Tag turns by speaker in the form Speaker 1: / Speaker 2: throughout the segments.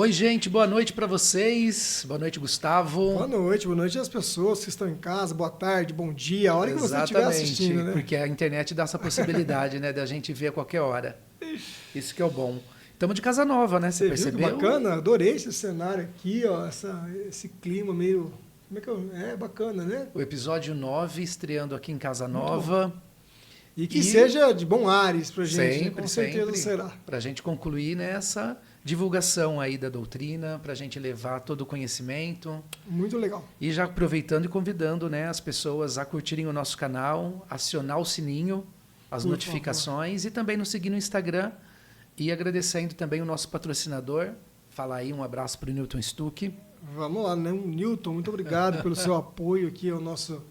Speaker 1: Oi, gente, boa noite para vocês. Boa noite, Gustavo.
Speaker 2: Boa noite às pessoas que estão em casa. Boa tarde, bom dia, a hora que você estiver assistindo, né?
Speaker 1: Porque a internet dá essa possibilidade, né, da gente ver a qualquer hora. Isso que é o bom. Estamos de casa nova, né? Você percebeu?
Speaker 2: Viu que bacana? Adorei esse cenário aqui, ó, esse clima meio... Como é que é bacana, né?
Speaker 1: O episódio 9 estreando aqui em Casa Nova.
Speaker 2: E que seja de bom ares pra gente,
Speaker 1: sempre,
Speaker 2: né? Com certeza
Speaker 1: sempre,
Speaker 2: será.
Speaker 1: Para a gente concluir nessa divulgação aí da doutrina, para a gente levar todo o conhecimento.
Speaker 2: Muito legal.
Speaker 1: E já aproveitando e convidando, né, as pessoas a curtirem o nosso canal, acionar o sininho, as notificações e também nos seguir no Instagram. E agradecendo também o nosso patrocinador. Fala aí, um abraço para o Newton Stuck.
Speaker 2: Vamos lá, né? Newton, muito obrigado pelo seu apoio aqui ao nosso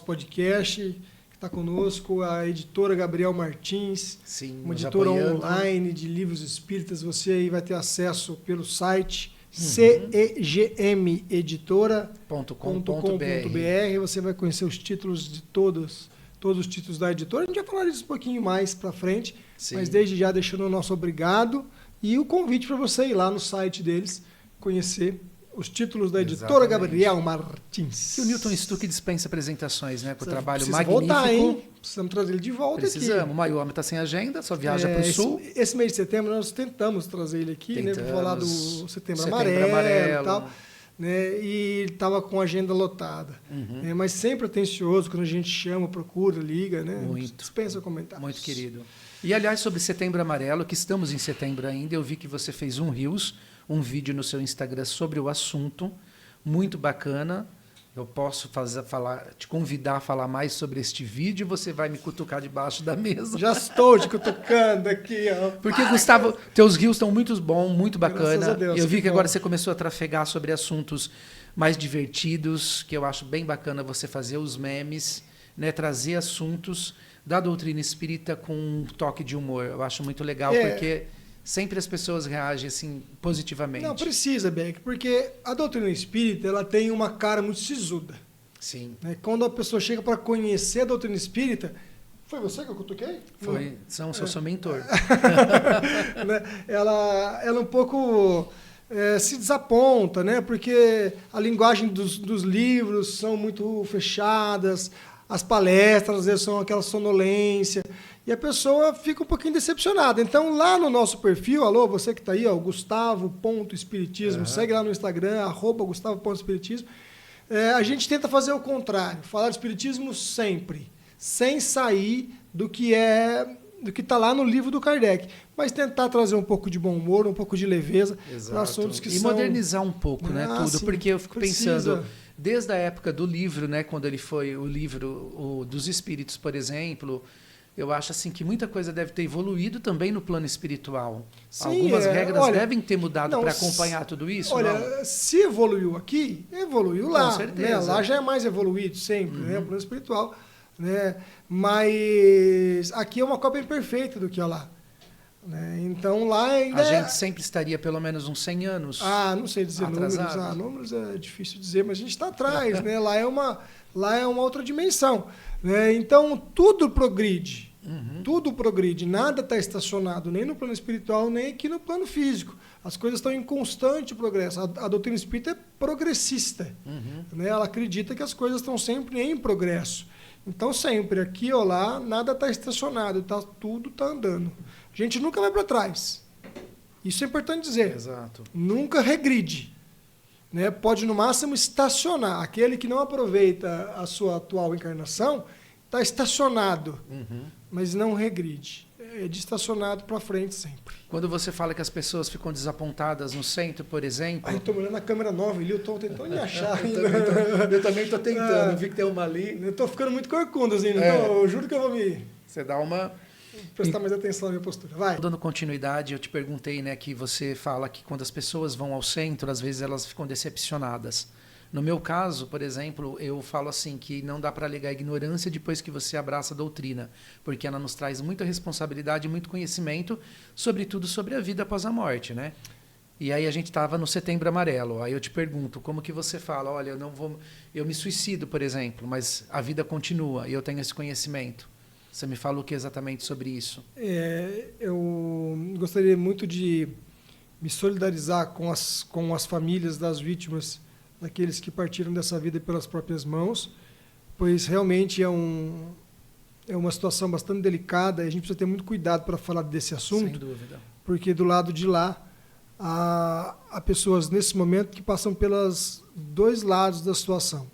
Speaker 2: podcast, que está conosco, a editora Gabriel Martins,
Speaker 1: sim,
Speaker 2: uma editora online de livros espíritas. Você aí vai ter acesso pelo site cegmeditora.com.br. Você vai conhecer os títulos de todos os títulos da editora. A gente vai falar disso um pouquinho mais para frente, sim, mas desde já deixando o nosso obrigado e o convite para você ir lá no site deles, conhecer os títulos da editora Gabriel Martins.
Speaker 1: Que o Newton Stuck dispensa apresentações, né? Com o trabalho magnífico.
Speaker 2: Voltar, hein? Precisamos trazer ele de volta.
Speaker 1: Precisamos. Aqui. O Mayoma está sem agenda, só viaja para o sul.
Speaker 2: Esse mês de setembro nós tentamos trazer ele aqui, né? Para falar do Setembro Amarelo e tal. Né? E estava com a agenda lotada. Né? Mas sempre atencioso, quando a gente chama, procura, liga, né?
Speaker 1: Muito.
Speaker 2: Dispensa comentários.
Speaker 1: Muito querido. E, aliás, sobre Setembro Amarelo, que estamos em setembro ainda, eu vi que você fez um vídeo no seu Instagram sobre o assunto, muito bacana. Eu posso te convidar a falar mais sobre este vídeo, você vai me cutucar debaixo da mesa.
Speaker 2: Já estou te cutucando aqui, ó.
Speaker 1: Porque, Gustavo, teus rios estão muito bons, muito bacana.
Speaker 2: Graças a Deus,
Speaker 1: eu vi que agora você começou a trafegar sobre assuntos mais divertidos, que eu acho bem bacana você fazer os memes, né, trazer assuntos da doutrina espírita com um toque de humor. Eu acho muito legal, porque sempre as pessoas reagem assim positivamente.
Speaker 2: Não, precisa, Beck, porque a doutrina espírita ela tem uma cara muito sisuda.
Speaker 1: Sim.
Speaker 2: Né? Quando a pessoa chega para conhecer a doutrina espírita, foi você que eu cutuquei?
Speaker 1: Foi, sou seu mentor.
Speaker 2: Né? Ela um pouco se desaponta, né? Porque a linguagem dos livros são muito fechadas, as palestras às vezes são aquela sonolência, e a pessoa fica um pouquinho decepcionada. Então, lá no nosso perfil, alô, você que está aí, ó, Gustavo.espiritismo, segue lá no Instagram, @Gustavo.espiritismo. A gente tenta fazer o contrário, falar de espiritismo sempre, sem sair do que está lá no livro do Kardec, mas tentar trazer um pouco de bom humor, um pouco de leveza para assuntos que são...
Speaker 1: E modernizar um pouco, né, tudo,
Speaker 2: sim,
Speaker 1: porque eu fico pensando, desde a época do livro, né, quando ele foi o livro dos Espíritos, por exemplo, eu acho assim que muita coisa deve ter evoluído também no plano espiritual. Sim, algumas regras devem ter mudado para acompanhar tudo isso?
Speaker 2: Olha, se evoluiu aqui, evoluiu lá.
Speaker 1: Com certeza.
Speaker 2: Né? Lá já é mais evoluído sempre, né? O plano espiritual. Né? Mas aqui é uma cópia imperfeita do que é lá. Né? Então lá ainda...
Speaker 1: A gente sempre estaria pelo menos uns 100 anos
Speaker 2: não sei dizer
Speaker 1: atrasado.
Speaker 2: Números é difícil dizer, mas a gente está atrás. Né? Lá é uma outra dimensão. Né? Então tudo progride. Tudo progride. Nada está estacionado, nem no plano espiritual, nem aqui no plano físico. As coisas estão em constante progresso. A doutrina espírita é progressista. Né? Ela acredita que as coisas estão sempre em progresso. Então, sempre, aqui ou lá, nada está estacionado, tudo está andando. A gente nunca vai para trás. Isso é importante dizer.
Speaker 1: Exato.
Speaker 2: Nunca regride. Né? Pode, no máximo, estacionar. Aquele que não aproveita a sua atual encarnação está estacionado, mas não regride. É de estacionado para frente sempre.
Speaker 1: Quando você fala que as pessoas ficam desapontadas no centro, por exemplo...
Speaker 2: Estou olhando a câmera nova ali, eu estou tentando me achar.
Speaker 1: Eu também estou tentando, vi que tem uma ali.
Speaker 2: Eu estou ficando muito corcunda, assim, então eu juro que eu vou
Speaker 1: Você dá uma...
Speaker 2: prestar mais atenção na minha postura. Vai.
Speaker 1: Dando continuidade, eu te perguntei, né, que você fala que quando as pessoas vão ao centro, às vezes elas ficam decepcionadas. No meu caso, por exemplo, eu falo assim que não dá para alegar ignorância depois que você abraça a doutrina, porque ela nos traz muita responsabilidade e muito conhecimento, sobretudo sobre a vida após a morte, né? E aí a gente estava no Setembro Amarelo. Aí eu te pergunto, como que você fala, olha, eu me suicido, por exemplo, mas a vida continua e eu tenho esse conhecimento. Você me fala o que exatamente sobre isso?
Speaker 2: Eu gostaria muito de me solidarizar com as famílias das vítimas, daqueles que partiram dessa vida pelas próprias mãos, pois realmente é uma situação bastante delicada e a gente precisa ter muito cuidado para falar desse assunto.
Speaker 1: Sem dúvida.
Speaker 2: Porque do lado de lá há pessoas nesse momento que passam pelos dois lados da situação.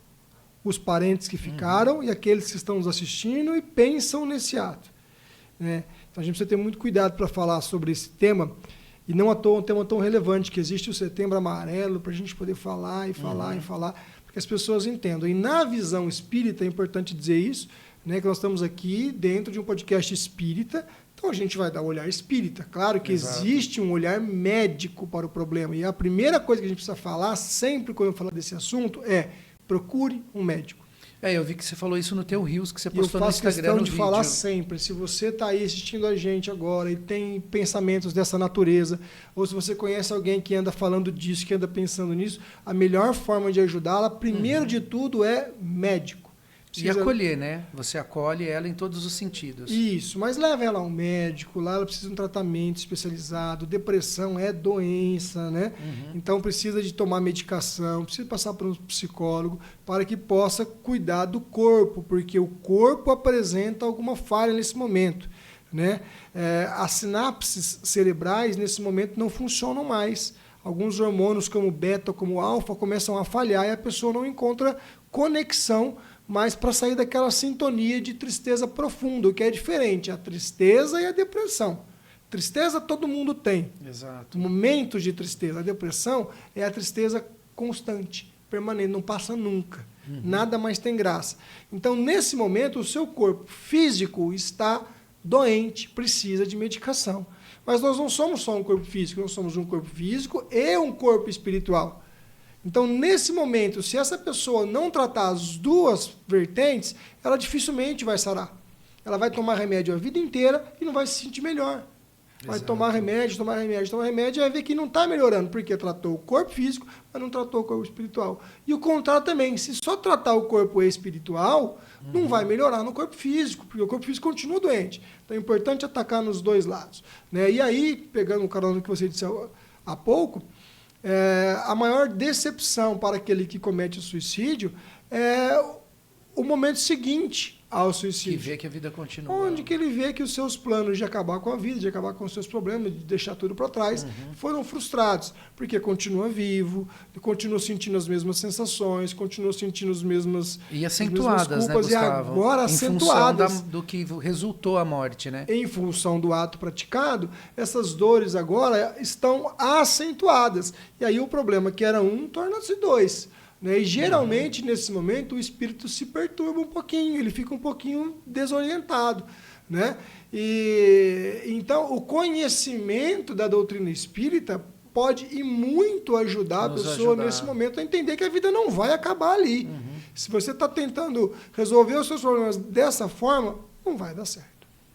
Speaker 2: Os parentes que ficaram e aqueles que estão nos assistindo e pensam nesse ato, né? Então a gente precisa ter muito cuidado para falar sobre esse tema, e não à toa um tema tão relevante que existe o Setembro Amarelo, para a gente poder falar e falar e falar, para que as pessoas entendam. E na visão espírita, é importante dizer isso, né, que nós estamos aqui dentro de um podcast espírita, então a gente vai dar o olhar espírita. Claro que existe um olhar médico para o problema, e a primeira coisa que a gente precisa falar, sempre quando eu falar desse assunto, é procure um médico.
Speaker 1: Eu vi que você falou isso no teu Reels, que você postou no Instagram.
Speaker 2: Eu faço questão de falar sempre, se você está aí assistindo a gente agora e tem pensamentos dessa natureza, ou se você conhece alguém que anda falando disso, que anda pensando nisso, a melhor forma de ajudá-la, primeiro de tudo, é médico.
Speaker 1: E acolher, né? Você acolhe ela em todos os sentidos.
Speaker 2: Isso, mas leva ela ao médico, lá ela precisa de um tratamento especializado, depressão é doença, né? Então precisa de tomar medicação, precisa passar por um psicólogo para que possa cuidar do corpo, porque o corpo apresenta alguma falha nesse momento, né? As sinapses cerebrais nesse momento não funcionam mais. Alguns hormônios como beta, como alfa, começam a falhar e a pessoa não encontra conexão, mas para sair daquela sintonia de tristeza profunda, o que é diferente, a tristeza e a depressão. Tristeza todo mundo tem.
Speaker 1: Exato.
Speaker 2: Momentos de tristeza. A depressão é a tristeza constante, permanente, não passa nunca. Nada mais tem graça. Então, nesse momento, o seu corpo físico está doente, precisa de medicação. Mas nós não somos só um corpo físico, nós somos um corpo físico e um corpo espiritual. Então, nesse momento, se essa pessoa não tratar as duas vertentes, ela dificilmente vai sarar. Ela vai tomar remédio a vida inteira e não vai se sentir melhor. Vai tomar remédio, e vai ver que não está melhorando, porque tratou o corpo físico, mas não tratou o corpo espiritual. E o contrário também, se só tratar o corpo espiritual, não vai melhorar no corpo físico, porque o corpo físico continua doente. Então é importante atacar nos dois lados, né? E aí, pegando o carona que você disse há pouco, a maior decepção para aquele que comete o suicídio é o momento seguinte ao suicídio.
Speaker 1: Que vê que a vida continua.
Speaker 2: Onde que ele vê que os seus planos de acabar com a vida, de acabar com os seus problemas, de deixar tudo para trás, foram frustrados. Porque continua vivo, continua sentindo as mesmas sensações, continua sentindo as mesmas
Speaker 1: e acentuadas,
Speaker 2: culpas,
Speaker 1: né, Gustavo?
Speaker 2: E agora acentuadas.
Speaker 1: Em função do que resultou a morte, né?
Speaker 2: Em função do ato praticado, essas dores agora estão acentuadas. E aí o problema que era um torna-se dois. Né? E geralmente, nesse momento, o espírito se perturba um pouquinho, ele fica um pouquinho desorientado. Né? E, então, o conhecimento da doutrina espírita pode e muito ajudar a pessoa nesse momento a entender que a vida não vai acabar ali. Se você está tentando resolver os seus problemas dessa forma, não vai dar certo.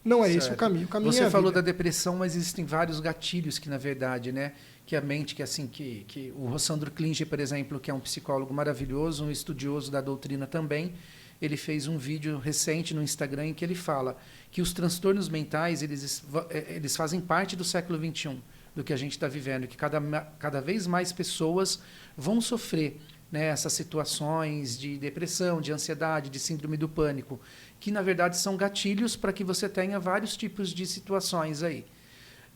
Speaker 2: Não é esse o caminho. O caminho
Speaker 1: você
Speaker 2: é a
Speaker 1: falou
Speaker 2: vida.
Speaker 1: da depressão, mas existem vários gatilhos que, na verdade, né? Que a mente, que o Rossandro Klinger, por exemplo, que é um psicólogo maravilhoso, um estudioso da doutrina também, ele fez um vídeo recente no Instagram em que ele fala que os transtornos mentais eles fazem parte do século XXI, do que a gente está vivendo, que cada vez mais pessoas vão sofrer, né, essas situações de depressão, de ansiedade, de síndrome do pânico, que na verdade são gatilhos para que você tenha vários tipos de situações aí.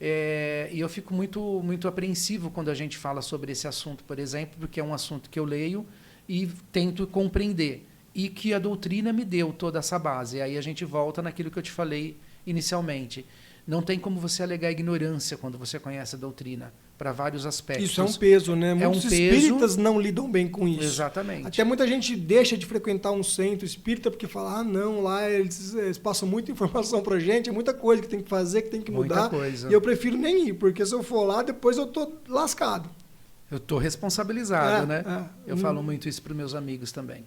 Speaker 1: E eu fico muito, muito apreensivo quando a gente fala sobre esse assunto, por exemplo, porque é um assunto que eu leio e tento compreender, e que a doutrina me deu toda essa base. E aí a gente volta naquilo que eu te falei inicialmente. Não tem como você alegar ignorância quando você conhece a doutrina, para vários aspectos.
Speaker 2: Isso é um peso, né? Muitos espíritas não lidam bem com isso.
Speaker 1: Exatamente.
Speaker 2: Até muita gente deixa de frequentar um centro espírita porque fala, não, lá eles passam muita informação pra gente, é muita coisa que tem que fazer, que tem que mudar.
Speaker 1: Muita coisa.
Speaker 2: E eu prefiro nem ir, porque se eu for lá, depois eu tô lascado.
Speaker 1: Eu tô responsabilizado, né? Eu falo muito isso para meus amigos também.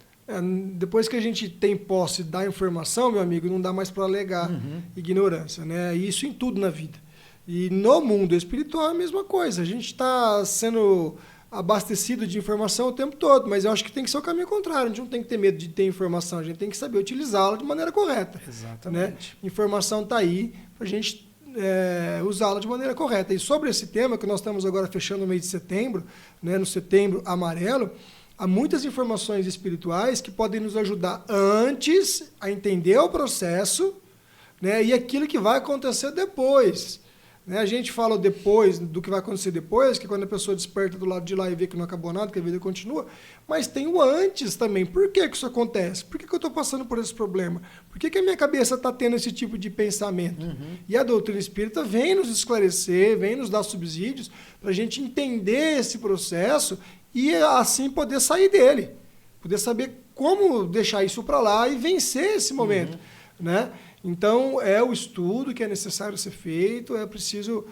Speaker 2: Depois que a gente tem posse da informação, meu amigo, não dá mais para alegar ignorância, né? Isso em tudo na vida. E no mundo espiritual é a mesma coisa. A gente está sendo abastecido de informação o tempo todo, mas eu acho que tem que ser o caminho contrário. A gente não tem que ter medo de ter informação, a gente tem que saber utilizá-la de maneira correta.
Speaker 1: Exatamente.
Speaker 2: Né? Informação está aí para a gente usá-la de maneira correta. E sobre esse tema, que nós estamos agora fechando o mês de setembro, né, no Setembro Amarelo, há muitas informações espirituais que podem nos ajudar antes a entender o processo, né, e aquilo que vai acontecer depois. Né? A gente fala depois, do que vai acontecer depois, que quando a pessoa desperta do lado de lá e vê que não acabou nada, que a vida continua, mas tem o antes também. Por que isso acontece? Por que eu estou passando por esse problema? Por que a minha cabeça está tendo esse tipo de pensamento? E a doutrina espírita vem nos esclarecer, vem nos dar subsídios para a gente entender esse processo e assim poder sair dele, poder saber como deixar isso para lá e vencer esse momento, né? Então, é o estudo que é necessário ser feito, é preciso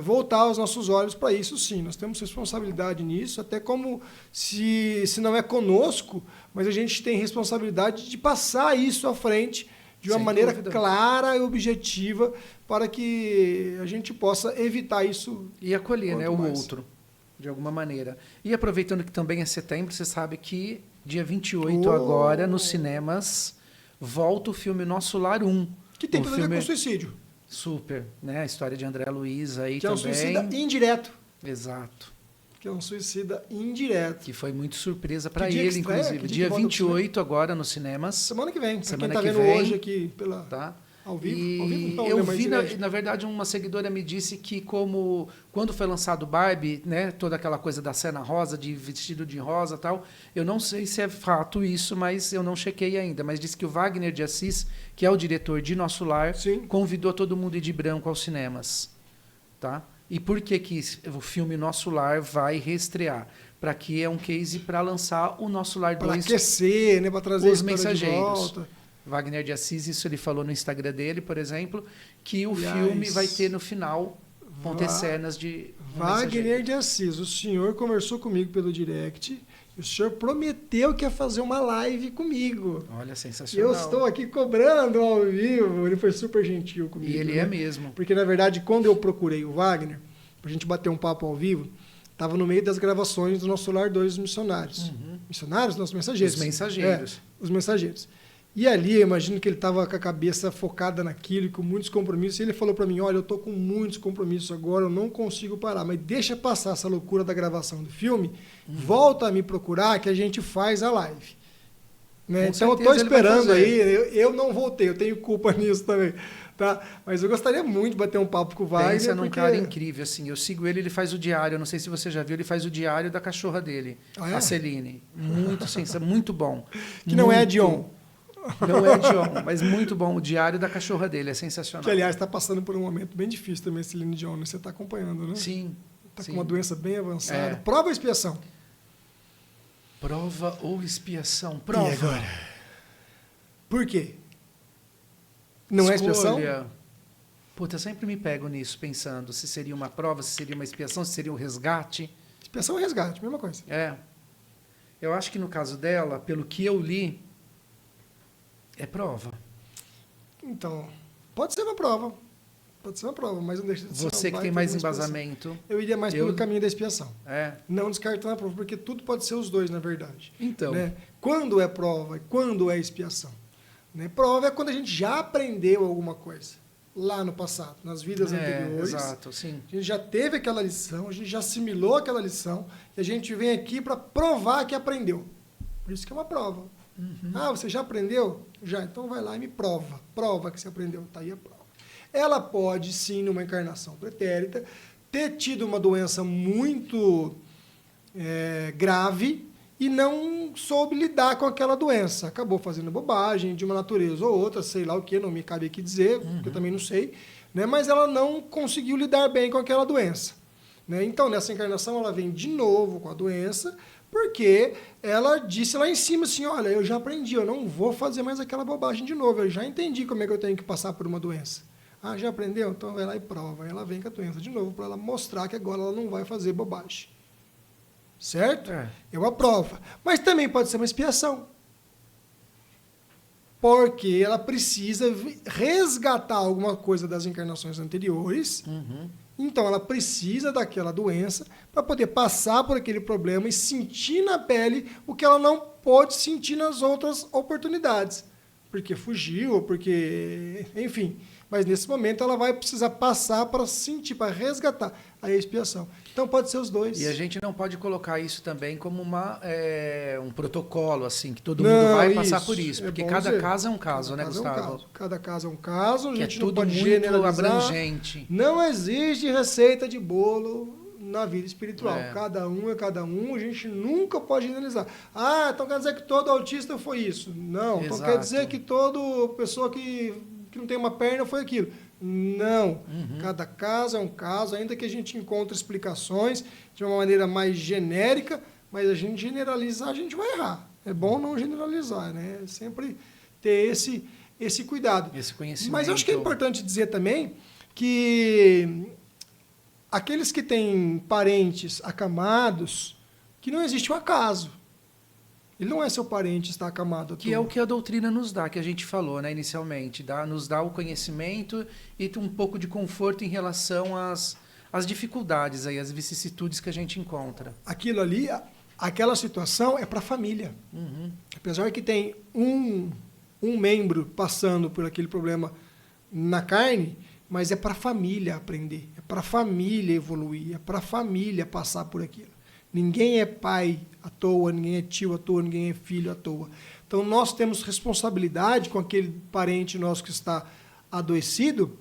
Speaker 2: voltar os nossos olhos para isso, sim. Nós temos responsabilidade nisso, até como se não é conosco, mas a gente tem responsabilidade de passar isso à frente de uma maneira clara e objetiva para que a gente possa evitar isso.
Speaker 1: E acolher, né, o outro, de alguma maneira. E aproveitando que também é setembro, você sabe que dia 28 agora, nos cinemas, volta o filme Nosso Lar 1.
Speaker 2: Que tem tudo a ver com suicídio.
Speaker 1: Super, né? A história de André Luiz aí
Speaker 2: que
Speaker 1: também.
Speaker 2: Que é um suicida indireto.
Speaker 1: Exato.
Speaker 2: Que é um suicida indireto.
Speaker 1: Que foi muito surpresa para ele, inclusive. Dia 28 agora nos cinemas.
Speaker 2: Semana que vem.
Speaker 1: Semana
Speaker 2: quem tá
Speaker 1: que
Speaker 2: vendo
Speaker 1: vem,
Speaker 2: hoje aqui pela...
Speaker 1: Tá?
Speaker 2: Ao vivo?
Speaker 1: E
Speaker 2: ao vivo não,
Speaker 1: eu vi, na verdade, uma seguidora me disse que quando foi lançado Barbie, né, toda aquela coisa da cena rosa, de vestido de rosa e tal, eu não sei se é fato isso, mas eu não chequei ainda, mas disse que o Wagner de Assis, que é o diretor de Nosso Lar, convidou todo mundo a ir de branco aos cinemas. Tá? E por que o filme Nosso Lar vai reestrear? Para que é um case para lançar o Nosso Lar 2.
Speaker 2: Para aquecer, né, para trazer
Speaker 1: os
Speaker 2: a
Speaker 1: mensageiros.
Speaker 2: De volta.
Speaker 1: Wagner de Assis, isso ele falou no Instagram dele, por exemplo, que o filme vai ter no final, vão ter cenas de...
Speaker 2: Wagner de Assis, o senhor conversou comigo pelo direct, o senhor prometeu que ia fazer uma live comigo.
Speaker 1: Olha, sensacional.
Speaker 2: Eu estou aqui cobrando ao vivo, ele foi super gentil comigo.
Speaker 1: E ele é mesmo.
Speaker 2: Porque, na verdade, quando eu procurei o Wagner, pra gente bater um papo ao vivo, estava no meio das gravações do Nosso Lar 2 dos Missionários. Missionários? Nossos mensageiros.
Speaker 1: Os mensageiros.
Speaker 2: Os mensageiros. E ali, eu imagino que ele estava com a cabeça focada naquilo, com muitos compromissos. E ele falou para mim, olha, eu estou com muitos compromissos agora, eu não consigo parar. Mas deixa passar essa loucura da gravação do filme, volta a me procurar que a gente faz a live. Né? Então eu estou esperando aí, eu não voltei, eu tenho culpa nisso também. Tá? Mas eu gostaria muito de bater um papo com o Wagner.
Speaker 1: Pensa num cara incrível, assim. Eu sigo ele faz o diário, eu não sei se você já viu, ele faz o diário da cachorra dele, a Celine. Muito bom.
Speaker 2: Que não é Dion.
Speaker 1: Não é Dion, mas muito bom. O diário da cachorra dele é sensacional.
Speaker 2: Que, aliás, está passando por um momento bem difícil também, Celine Dion. Você está acompanhando, né?
Speaker 1: Sim.
Speaker 2: Está com uma doença bem avançada. Prova ou expiação?
Speaker 1: Prova ou expiação? Prova.
Speaker 2: E agora? Por quê? Não é expiação?
Speaker 1: Puta, eu sempre me pego nisso, pensando se seria uma prova, se seria uma expiação, se seria um resgate.
Speaker 2: Expiação e resgate, mesma coisa.
Speaker 1: Eu acho que no caso dela, pelo que eu li, é prova.
Speaker 2: Então, pode ser uma prova. Mas não deixa de ser.
Speaker 1: Você que tem mais embasamento.
Speaker 2: Eu iria mais pelo caminho da expiação.
Speaker 1: É.
Speaker 2: Não descartando a prova, porque tudo pode ser os dois, na verdade.
Speaker 1: Então.
Speaker 2: Né? Quando é prova e quando é expiação? Né? Prova é quando a gente já aprendeu alguma coisa. Lá no passado, nas vidas anteriores.
Speaker 1: Exato, sim.
Speaker 2: A gente já teve aquela lição, a gente já assimilou aquela lição, e a gente vem aqui para provar que aprendeu. Por isso que é uma prova. Você já aprendeu? Já, então vai lá e me prova. Prova que você aprendeu. Está aí a prova. Ela pode, sim, numa encarnação pretérita, ter tido uma doença muito grave e não soube lidar com aquela doença. Acabou fazendo bobagem de uma natureza ou outra, sei lá o que, não me cabe aqui dizer, porque eu também não sei, né? Mas ela não conseguiu lidar bem com aquela doença. Né? Então, nessa encarnação, ela vem de novo com a doença, porque ela disse lá em cima assim, olha, eu já aprendi, eu não vou fazer mais aquela bobagem de novo, eu já entendi como é que eu tenho que passar por uma doença. Ah, já aprendeu? Então vai lá e prova. Aí ela vem com a doença de novo para ela mostrar que agora ela não vai fazer bobagem. Certo? É uma prova. Mas também pode ser uma expiação. Porque ela precisa resgatar alguma coisa das encarnações anteriores. Então, ela precisa daquela doença para poder passar por aquele problema e sentir na pele o que ela não pôde sentir nas outras oportunidades. Porque fugiu, porque... Enfim. Mas nesse momento ela vai precisar passar para sentir, para resgatar a expiação. Então pode ser os dois.
Speaker 1: E a gente não pode colocar isso também como um protocolo, assim, que todo mundo vai passar por isso. Porque cada caso é um caso, né, Gustavo?
Speaker 2: Cada caso é um caso, a gente
Speaker 1: não
Speaker 2: pode
Speaker 1: muito
Speaker 2: generalizar.
Speaker 1: Abrangente.
Speaker 2: Não existe receita de bolo na vida espiritual. Cada um é cada um, a gente nunca pode generalizar. Então quer dizer que todo autista foi isso. Não, então quer dizer que toda pessoa que não tem uma perna foi aquilo. Não. Cada caso é um caso, ainda que a gente encontre explicações de uma maneira mais genérica, mas a gente generalizar, a gente vai errar. É bom não generalizar, né? Sempre ter esse cuidado.
Speaker 1: Esse conhecimento.
Speaker 2: Mas eu acho que é importante dizer também que aqueles que têm parentes acamados, que não existe um acaso. Ele não é seu parente estar acamado.
Speaker 1: Que é o que a doutrina nos dá, que a gente falou, né, inicialmente. Nos dá o conhecimento e um pouco de conforto em relação às dificuldades, aí, às vicissitudes que a gente encontra.
Speaker 2: Aquilo ali, aquela situação é para a família. Apesar que tem um membro passando por aquele problema na carne, mas é para a família aprender, é para a família evoluir, é para a família passar por aquilo. Ninguém é pai à toa, ninguém é tio à toa, ninguém é filho à toa. Então, nós temos responsabilidade com aquele parente nosso que está adoecido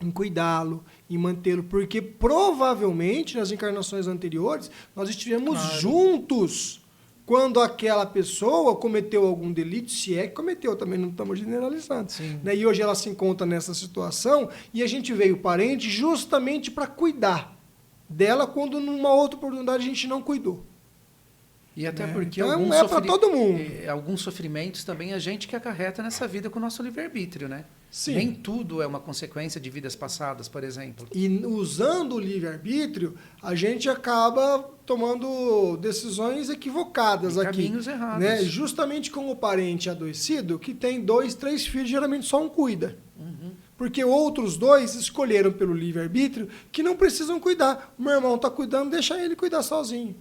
Speaker 2: em cuidá-lo, em mantê-lo, porque provavelmente nas encarnações anteriores nós estivemos juntos quando aquela pessoa cometeu algum delito, se é que cometeu, também não estamos generalizando. Né? E hoje ela se encontra nessa situação e a gente veio parente justamente para cuidar dela quando numa outra oportunidade a gente não cuidou.
Speaker 1: E até porque
Speaker 2: então é para todo mundo.
Speaker 1: Alguns sofrimentos também a gente que acarreta nessa vida com o nosso livre-arbítrio, né?
Speaker 2: Sim.
Speaker 1: Nem tudo é uma consequência de vidas passadas, por exemplo.
Speaker 2: E usando o livre-arbítrio, a gente acaba tomando decisões equivocadas aqui.
Speaker 1: Caminhos errados.
Speaker 2: Né? Justamente com o parente adoecido, que tem 2, 3 filhos, geralmente só um cuida. Porque outros 2 escolheram pelo livre-arbítrio que não precisam cuidar. O meu irmão está cuidando, deixa ele cuidar sozinho.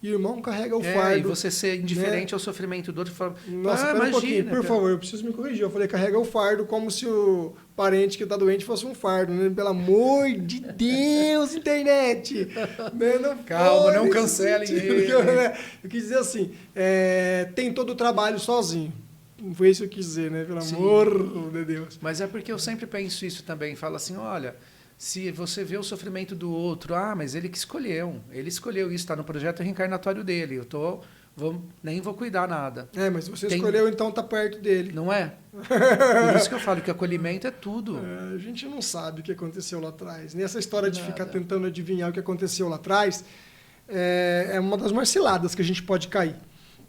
Speaker 2: E o irmão carrega o fardo.
Speaker 1: E você ser indiferente ao sofrimento do outro. Fala,
Speaker 2: nossa, pera um pouquinho, por favor, eu preciso me corrigir. Eu falei, carrega o fardo como se o parente que está doente fosse um fardo. Né? Pelo amor de Deus, internet! Né?
Speaker 1: Calma, não cancelem ele.
Speaker 2: Eu quis dizer assim, tem todo o trabalho sozinho. Não foi isso que eu quis dizer, né? Pelo amor de Deus.
Speaker 1: Mas é porque eu sempre penso isso também. Falo assim, olha, se você vê o sofrimento do outro, mas ele que escolheu. Ele escolheu isso, está no projeto reencarnatório dele. Nem vou cuidar nada.
Speaker 2: Mas você escolheu, então está perto dele.
Speaker 1: Não é? Por isso que eu falo que acolhimento é tudo.
Speaker 2: A gente não sabe o que aconteceu lá atrás. Nessa história de ficar tentando adivinhar o que aconteceu lá atrás, é uma das mais ciladas que a gente pode cair.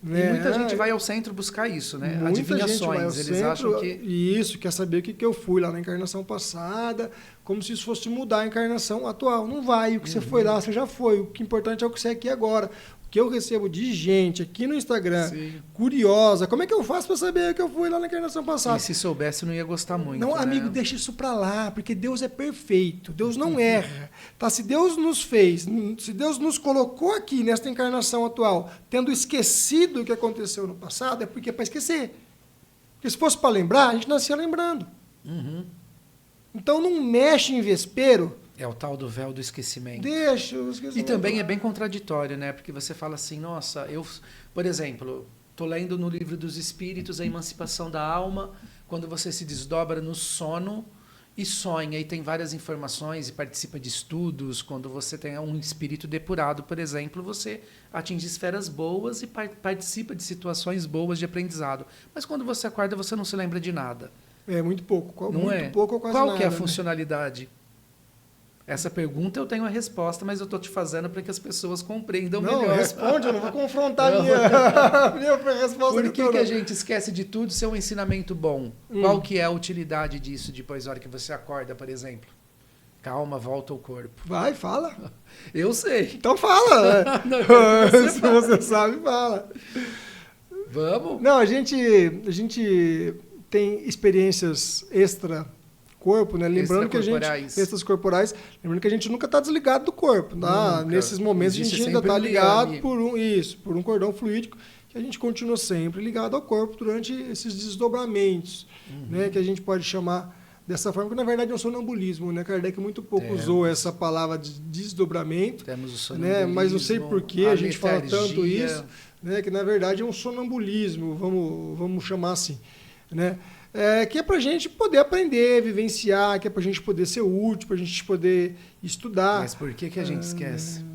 Speaker 1: E muita gente vai ao centro buscar isso, né?
Speaker 2: Muita
Speaker 1: adivinhações.
Speaker 2: Gente vai ao
Speaker 1: Eles
Speaker 2: centro,
Speaker 1: acham que...
Speaker 2: Isso, quer saber o que eu fui lá na encarnação passada, como se isso fosse mudar a encarnação atual. Não vai, o que você foi lá, você já foi. O que é importante é o que você é aqui agora. O que eu recebo de gente aqui no Instagram, curiosa, como é que eu faço para saber que eu fui lá na encarnação passada?
Speaker 1: E se soubesse, não ia gostar muito.
Speaker 2: Não, amigo, deixa isso para lá, porque Deus é perfeito, Deus não erra. Tá? Se Deus nos fez, se Deus nos colocou aqui nesta encarnação atual, tendo esquecido o que aconteceu no passado, é porque é para esquecer. Porque se fosse para lembrar, a gente nascia lembrando. Então não mexe em vespeiro.
Speaker 1: É o tal do véu do esquecimento.
Speaker 2: Deixa o esquecimento.
Speaker 1: E também é bem contraditório, né? Porque você fala assim, nossa, por exemplo, estou lendo no Livro dos Espíritos a emancipação da alma, quando você se desdobra no sono e sonha, e tem várias informações e participa de estudos. Quando você tem um espírito depurado, por exemplo, você atinge esferas boas e participa de situações boas de aprendizado. Mas quando você acorda, você não se lembra de nada.
Speaker 2: É muito pouco.
Speaker 1: Não
Speaker 2: muito
Speaker 1: é?
Speaker 2: pouco ou quase nada.
Speaker 1: Qual que é a funcionalidade? Essa pergunta eu tenho a resposta, mas eu estou te fazendo para que as pessoas compreendam melhor.
Speaker 2: Não, responde, eu não vou confrontar a minha resposta.
Speaker 1: Por que a gente esquece de tudo se é um ensinamento bom? Qual que é a utilidade disso depois da hora que você acorda, por exemplo? Calma, volta ao corpo.
Speaker 2: Vai, fala.
Speaker 1: Eu sei.
Speaker 2: Então fala. Não, se você sabe, fala.
Speaker 1: Vamos?
Speaker 2: Não, a gente tem experiências extra corpo, né? Lembrando que a gente extras corporais, lembrando que a gente nunca está desligado do corpo, tá? Nesses momentos a gente ainda está ligado por um cordão fluídico que a gente continua sempre ligado ao corpo durante esses desdobramentos, né? Que a gente pode chamar dessa forma, que na verdade é um sonambulismo, né? Kardec muito pouco usou essa palavra de desdobramento,
Speaker 1: temos o sonambulismo,
Speaker 2: né? Mas não sei por que a gente fala
Speaker 1: letargia,
Speaker 2: tanto isso, né? Que na verdade é um sonambulismo, vamos chamar assim, né? Que é para a gente poder aprender, vivenciar, que é para a gente poder ser útil, para a gente poder estudar.
Speaker 1: Mas por que a gente esquece?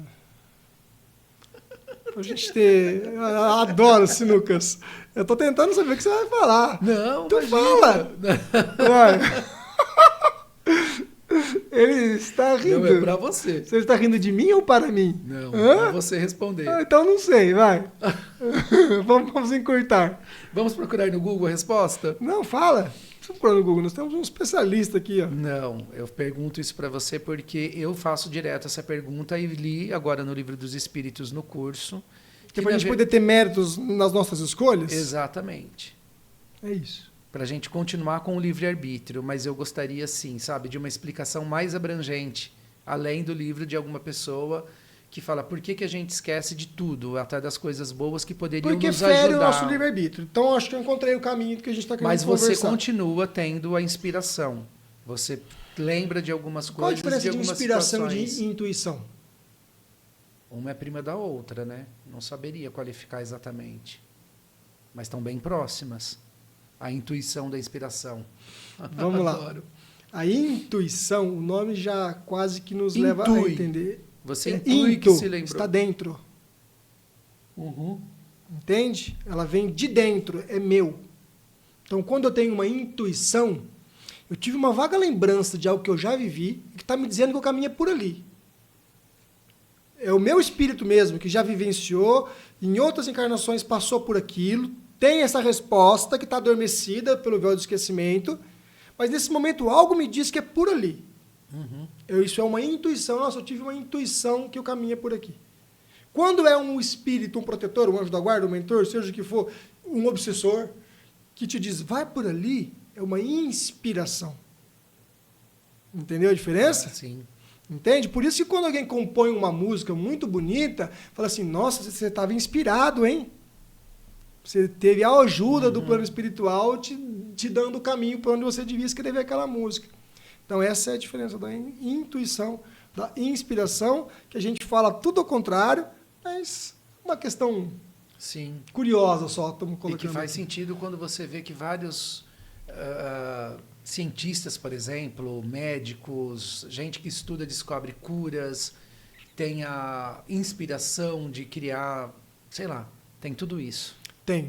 Speaker 2: A gente ter... Eu adoro sinucas. Eu tô tentando saber o que você vai falar.
Speaker 1: Não,
Speaker 2: tu
Speaker 1: imagina.
Speaker 2: fala. Vai. Ele está rindo.
Speaker 1: Não, é pra você.
Speaker 2: Você está rindo de mim ou para mim?
Speaker 1: Não, pra você responder.
Speaker 2: Então não sei, vai. Vamos encurtar.
Speaker 1: Vamos procurar no Google a resposta?
Speaker 2: Não, fala. Vamos procurar no Google. Nós temos um especialista aqui, ó.
Speaker 1: Não, eu pergunto isso para você porque eu faço direto essa pergunta e li agora no Livro dos Espíritos no curso.
Speaker 2: Que é para a gente poder ter méritos nas nossas escolhas?
Speaker 1: Exatamente.
Speaker 2: É isso.
Speaker 1: Para a gente continuar com o livre-arbítrio, mas eu gostaria, sim, sabe, de uma explicação mais abrangente, além do livro de alguma pessoa que fala por que a gente esquece de tudo, até das coisas boas que poderiam nos ajudar.
Speaker 2: Porque fere o nosso livre-arbítrio. Então, acho que eu encontrei o caminho que a gente está querendo conversar.
Speaker 1: Mas você continua tendo a inspiração. Você lembra de algumas
Speaker 2: Qual a
Speaker 1: coisas,
Speaker 2: diferença de inspiração
Speaker 1: situações.
Speaker 2: de intuição?
Speaker 1: Uma é prima da outra, né? Não saberia qualificar exatamente. Mas estão bem próximas. A intuição da inspiração.
Speaker 2: Vamos lá. A intuição, o nome já quase que nos leva a entender.
Speaker 1: Você intui que se lembrou.
Speaker 2: Está dentro.
Speaker 1: Uhum.
Speaker 2: Entende? Ela vem de dentro, é meu. Então, quando eu tenho uma intuição, eu tive uma vaga lembrança de algo que eu já vivi e que está me dizendo que eu caminho por ali. É o meu espírito mesmo, que já vivenciou, em outras encarnações passou por aquilo, tem essa resposta que está adormecida pelo véu do esquecimento, mas nesse momento algo me diz que é por ali.
Speaker 1: Uhum.
Speaker 2: Isso é uma intuição. Nossa, eu tive uma intuição que eu caminho por aqui. Quando é um espírito, um protetor, um anjo da guarda, um mentor, seja o que for, um obsessor, que te diz, vai por ali, é uma inspiração. Entendeu a diferença?
Speaker 1: Sim.
Speaker 2: Entende? Por isso que quando alguém compõe uma música muito bonita, fala assim, nossa, você estava inspirado, hein? Você teve a ajuda do plano espiritual te dando o caminho para onde você devia escrever aquela música. Então, essa é a diferença da intuição, da inspiração, que a gente fala tudo ao contrário, mas uma questão curiosa só, estamos colocando.
Speaker 1: E que faz sentido quando você vê que vários cientistas, por exemplo, médicos, gente que estuda, descobre curas, tem a inspiração de criar, sei lá, tem tudo isso.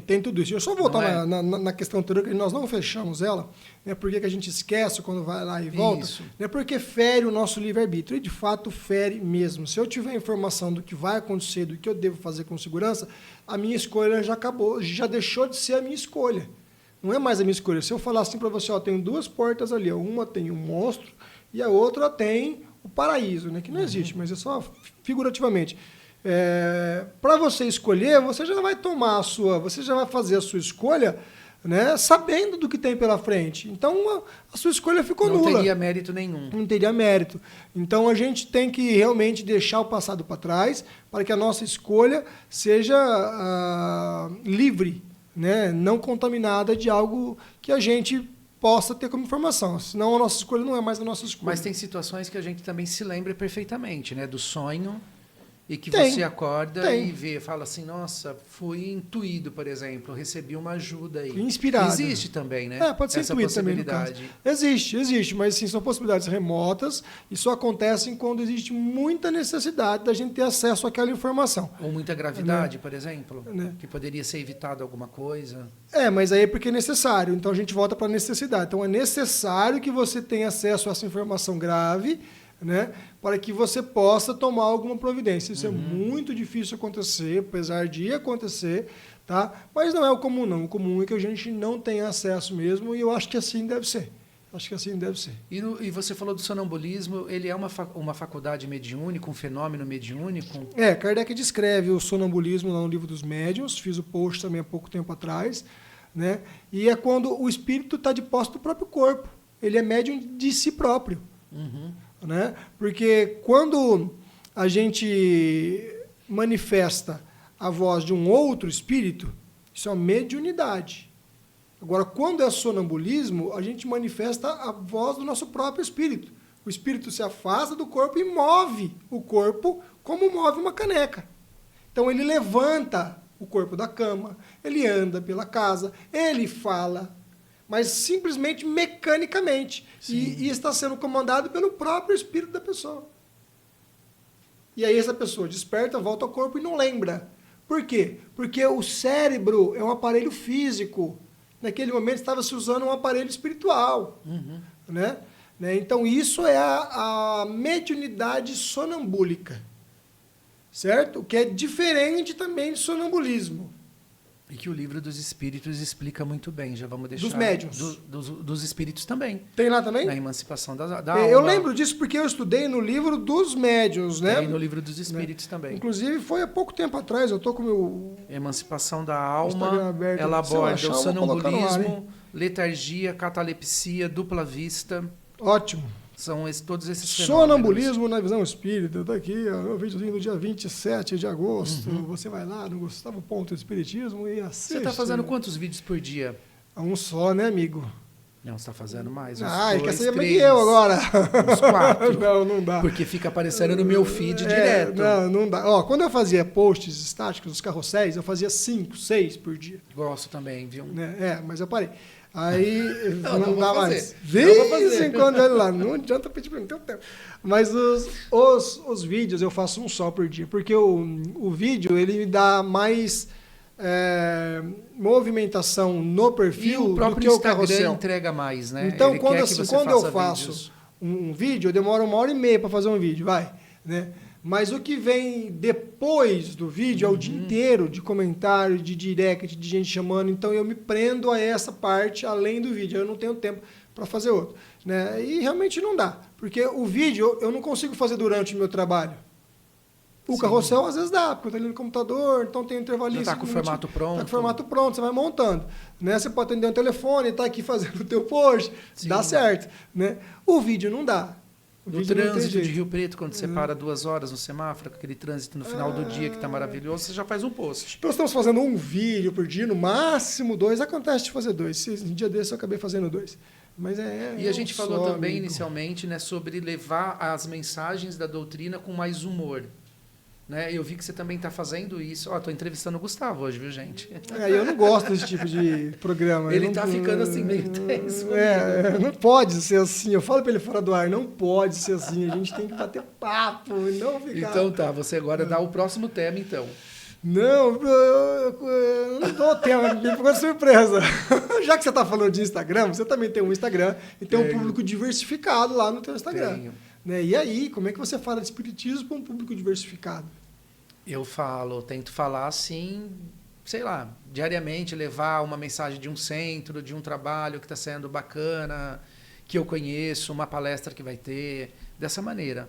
Speaker 2: Tem tudo isso. Eu só voltar na questão anterior, que nós não fechamos ela, né, porque que a gente esquece quando vai lá e volta, né, porque fere o nosso livre-arbítrio, e de fato fere mesmo. Se eu tiver informação do que vai acontecer, do que eu devo fazer com segurança, a minha escolha já acabou, já deixou de ser a minha escolha. Não é mais a minha escolha. Se eu falar assim para você, ó, tem duas portas ali, ó, uma tem um monstro e a outra tem o paraíso, né, que não existe, mas é só figurativamente. Para você escolher, você já vai você já vai fazer a sua escolha, né, sabendo do que tem pela frente. Então, a sua escolha ficou nula.
Speaker 1: Não teria mérito nenhum.
Speaker 2: Não teria mérito. Então, a gente tem que realmente deixar o passado para trás para que a nossa escolha seja livre, né, não contaminada de algo que a gente possa ter como informação. Senão, a nossa escolha não é mais a nossa escolha.
Speaker 1: Mas tem situações que a gente também se lembra perfeitamente, né, do sonho. E que você acorda e vê, fala assim, nossa, fui intuído, por exemplo, recebi uma ajuda aí.
Speaker 2: Inspirado.
Speaker 1: Existe também, né?
Speaker 2: Pode ser intuído também, no caso. Existe, mas sim, são possibilidades remotas e só acontecem quando existe muita necessidade da gente ter acesso àquela informação.
Speaker 1: Ou muita gravidade, por exemplo, que poderia ser evitado alguma coisa.
Speaker 2: Mas aí é porque é necessário, então a gente volta para a necessidade. Então é necessário que você tenha acesso a essa informação grave, né, para que você possa tomar alguma providência. Isso é muito difícil acontecer, apesar de acontecer, tá? Mas não é o comum, não. O comum é que a gente não tem acesso mesmo, e eu acho que assim deve ser. E
Speaker 1: você falou do sonambulismo, ele é uma faculdade mediúnica, um fenômeno mediúnico?
Speaker 2: Kardec descreve o sonambulismo lá no Livro dos Médiuns, fiz o post também há pouco tempo atrás, né? E é quando o espírito está de posse do próprio corpo. Ele é médium de si próprio. Né? Porque quando a gente manifesta a voz de um outro espírito, isso é uma mediunidade. Agora, quando é sonambulismo, a gente manifesta a voz do nosso próprio espírito. O espírito se afasta do corpo e move o corpo como move uma caneca. Então, ele levanta o corpo da cama, ele anda pela casa, ele fala, mas simplesmente mecanicamente. E está sendo comandado pelo próprio espírito da pessoa. E aí essa pessoa desperta, volta ao corpo e não lembra. Por quê? Porque o cérebro é um aparelho físico. Naquele momento estava se usando um aparelho espiritual. Né? Então isso é a mediunidade sonambúlica. Certo? Que é diferente também de sonambulismo.
Speaker 1: E que o Livro dos Espíritos explica muito bem. Já vamos deixar...
Speaker 2: Dos médiuns.
Speaker 1: Dos espíritos também.
Speaker 2: Tem lá também?
Speaker 1: Na emancipação da alma.
Speaker 2: Eu lembro disso porque eu estudei no livro dos médiuns, né?
Speaker 1: Tem no Livro dos Espíritos também.
Speaker 2: Inclusive, foi há pouco tempo atrás, eu estou com o meu...
Speaker 1: Emancipação da alma,
Speaker 2: Instagram aberto.
Speaker 1: ela
Speaker 2: Se eu
Speaker 1: aborda
Speaker 2: achar,
Speaker 1: o
Speaker 2: eu vou colocar no ar,
Speaker 1: sonambulismo, letargia, catalepsia, dupla vista.
Speaker 2: Ótimo.
Speaker 1: São todos esses fenômenos.
Speaker 2: Sonambulismo na visão espírita. Está aqui, ó, meu videozinho do dia 27 de agosto. Você vai lá no Gustavo Ponto Espiritismo e assiste.
Speaker 1: Você está fazendo quantos vídeos por dia?
Speaker 2: Um só, né, amigo?
Speaker 1: Não, você está fazendo mais.
Speaker 2: Quer ser mais que eu agora.
Speaker 1: Uns 4.
Speaker 2: Não dá.
Speaker 1: Porque fica aparecendo no meu feed direto.
Speaker 2: Não dá. Ó, quando eu fazia posts estáticos dos carrosséis, eu fazia 5, 6 por dia.
Speaker 1: Gosto também, viu?
Speaker 2: Mas eu parei. Aí não dá mais.
Speaker 1: De
Speaker 2: vez em quando olha lá, não adianta pedir para mim, não tem tempo. Mas os vídeos eu faço um só por dia, porque o vídeo ele me dá mais movimentação no perfil do que o carrossel.
Speaker 1: Entrega mais, né?
Speaker 2: Então,
Speaker 1: Ele
Speaker 2: quando eu faço
Speaker 1: vídeos.
Speaker 2: um vídeo, eu demoro 1h30 para fazer um vídeo, né? Mas o que vem depois do vídeo é o dia inteiro de comentário, de direct, de gente chamando. Então, eu me prendo a essa parte além do vídeo. Eu não tenho tempo para fazer outro. Né? E realmente não dá. Porque o vídeo eu não consigo fazer durante o meu trabalho. O carrossel às vezes dá, porque eu estou ali no computador, então tem um intervalinho.
Speaker 1: Já está com o formato pronto.
Speaker 2: Está com o formato pronto, você vai montando. Né? Você pode atender um telefone, está aqui fazendo o teu post, dá certo. Né? O vídeo não dá.
Speaker 1: No trânsito de Rio Preto, quando você para 2 horas no semáforo, com aquele trânsito no final do dia que está maravilhoso, você já faz um post.
Speaker 2: Então, estamos fazendo um vídeo por dia, no máximo 2. Acontece de fazer 2. Um dia desse eu acabei fazendo 2. Mas
Speaker 1: e a gente falou também, inicialmente, né, sobre levar as mensagens da doutrina com mais humor. Né? Eu vi que você também está fazendo isso. Estou entrevistando o Gustavo hoje, viu, gente?
Speaker 2: Eu não gosto desse tipo de programa.
Speaker 1: Ele está ficando assim meio tenso.
Speaker 2: Não pode ser assim. Eu falo para ele fora do ar, não pode ser assim. A gente tem que bater papo e não ficar...
Speaker 1: Então tá, você agora dá o próximo tema, então.
Speaker 2: Não, eu não dou tema, me ficou surpresa. Já que você está falando de Instagram, você também tem um Instagram e tem um público diversificado lá no teu Instagram.
Speaker 1: Tenho.
Speaker 2: Né? E aí, como é que você fala de espiritismo para um público diversificado?
Speaker 1: Eu tento falar assim, sei lá, diariamente, levar uma mensagem de um centro, de um trabalho que está sendo bacana, que eu conheço, uma palestra que vai ter, dessa maneira.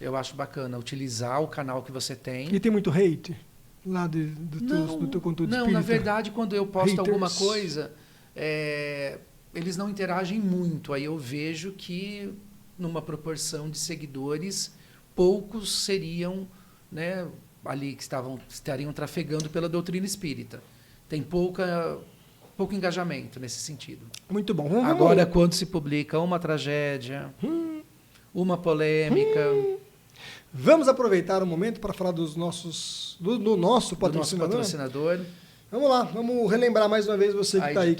Speaker 1: Eu acho bacana utilizar o canal que você tem.
Speaker 2: E tem muito hate lá do teu conteúdo espírita?
Speaker 1: Não, na verdade, quando eu posto alguma coisa, eles não interagem muito. Aí eu vejo que, numa proporção de seguidores, poucos seriam... Né, ali que estariam trafegando pela doutrina espírita. Tem pouco engajamento nesse sentido.
Speaker 2: Muito bom.
Speaker 1: Agora, quando se publica uma tragédia, uma polêmica...
Speaker 2: Vamos aproveitar o momento para falar do nosso patrocinador. Vamos lá, vamos relembrar mais uma vez você que está aí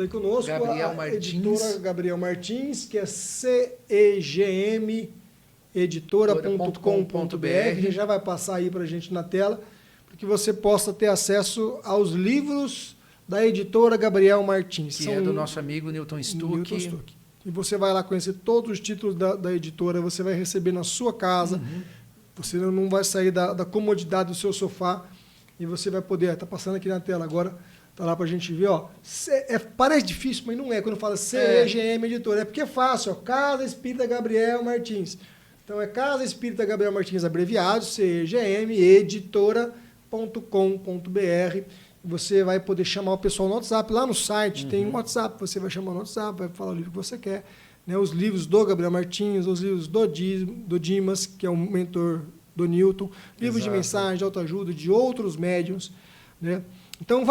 Speaker 2: conosco.
Speaker 1: Gabriel Martins.
Speaker 2: Editora Gabriel Martins, que é CEGM editora.com.br, já vai passar aí para a gente na tela, para que você possa ter acesso aos livros da editora Gabriel Martins.
Speaker 1: Que é do nosso amigo Newton Stuck.
Speaker 2: E você vai lá conhecer todos os títulos da editora, você vai receber na sua casa, você não vai sair da comodidade do seu sofá, e você vai poder, está passando aqui na tela agora, está lá para a gente ver, ó, parece difícil, mas não é, quando fala CEGM Editora, é porque é fácil, ó, Casa Espírita Gabriel Martins. Então, é Casa Espírita Gabriel Martins, abreviado, CEGM, editora.com.br. Você vai poder chamar o pessoal no WhatsApp. Lá no site tem um WhatsApp, você vai chamar no WhatsApp, vai falar o livro que você quer. Né? Os livros do Gabriel Martins, os livros do Dimas, que é o mentor do Newton, livros de mensagem, de autoajuda, de outros médiuns. Né? Então,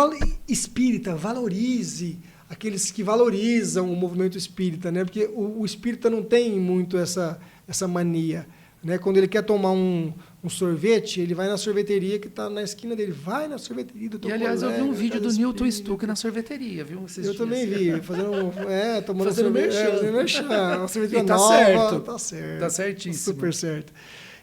Speaker 2: espírita, valorize aqueles que valorizam o movimento espírita, né? Porque o espírita não tem muito essa mania, né? Quando ele quer tomar um sorvete, ele vai na sorveteria que está na esquina dele. Vai na sorveteria do teu colega.
Speaker 1: E, aliás, eu vi um vídeo do Newton Stuck na sorveteria, viu?
Speaker 2: Eu também vi, tomando
Speaker 1: fazendo
Speaker 2: sorvete.
Speaker 1: merchan.
Speaker 2: Uma sorveteria
Speaker 1: E tá
Speaker 2: nova.
Speaker 1: certo.
Speaker 2: Tá certo.
Speaker 1: Tá certíssimo.
Speaker 2: Super certo.